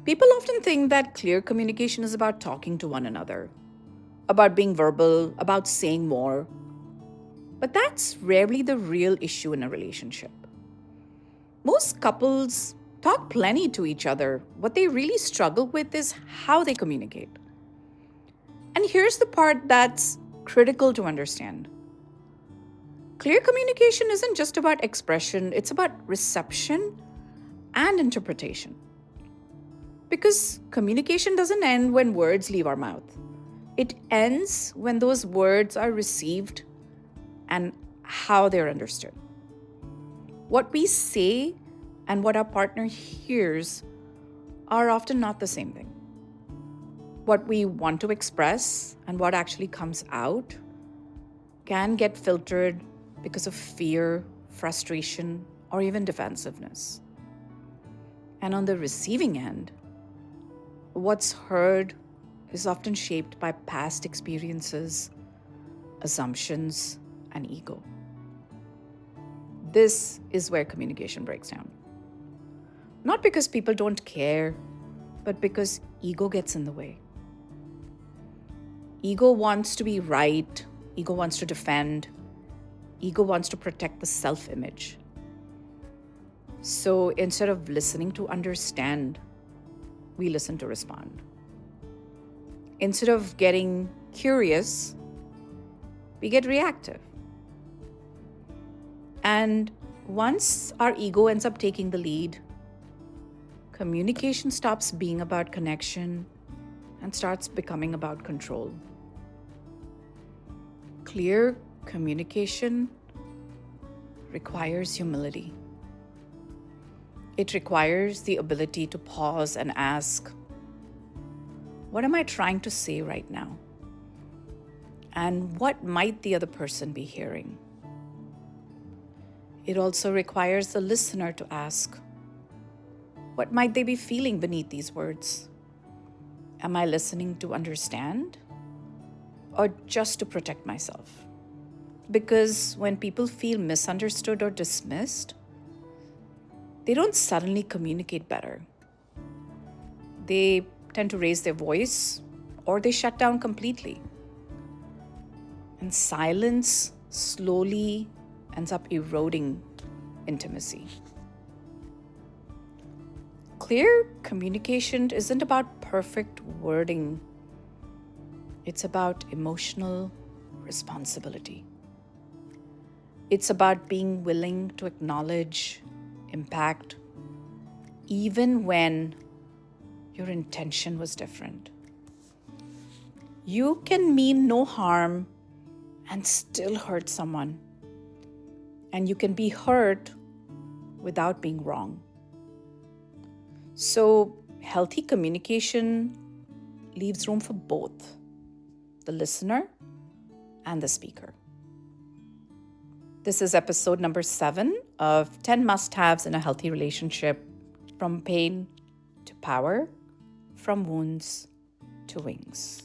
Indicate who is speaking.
Speaker 1: People often think that clear communication is about talking to one another, about being verbal, about saying more. But that's rarely the real issue in a relationship. Most couples talk plenty to each other. What they really struggle with is how they communicate. And here's the part that's critical to understand. Clear communication isn't just about expression, it's about reception and interpretation. Because communication doesn't end when words leave our mouth, it ends when those words are received and how they're understood. What we say and what our partner hears are often not the same thing. What we want to express and what actually comes out can get filtered because of fear, frustration, or even defensiveness. And on the receiving end, what's heard is often shaped by past experiences, assumptions, and ego. This is where communication breaks down. Not because people don't care, but because ego gets in the way. Ego wants to be right, ego wants to defend, ego wants to protect the self-image. So instead of listening to understand, we listen to respond. Instead of getting curious, we get reactive. And once our ego ends up taking the lead, communication stops being about connection and starts becoming about control. Clear communication requires humility. It requires the ability to pause and ask, what am I trying to say right now? And what might the other person be hearing? It also requires the listener to ask, what might they be feeling beneath these words? Am I listening to understand or just to protect myself? Because when people feel misunderstood or dismissed, they don't suddenly communicate better. They tend to raise their voice or they shut down completely. And silence slowly ends up eroding intimacy. Clear communication isn't about perfect wording. It's about emotional responsibility. It's about being willing to acknowledge impact, even when your intention was different. You can mean no harm and still hurt someone. And you can be hurt without being wrong. So, healthy communication leaves room for both the listener and the speaker. This is episode number 7 of 10 must-haves in a healthy relationship, from pain to power, from wounds to wings.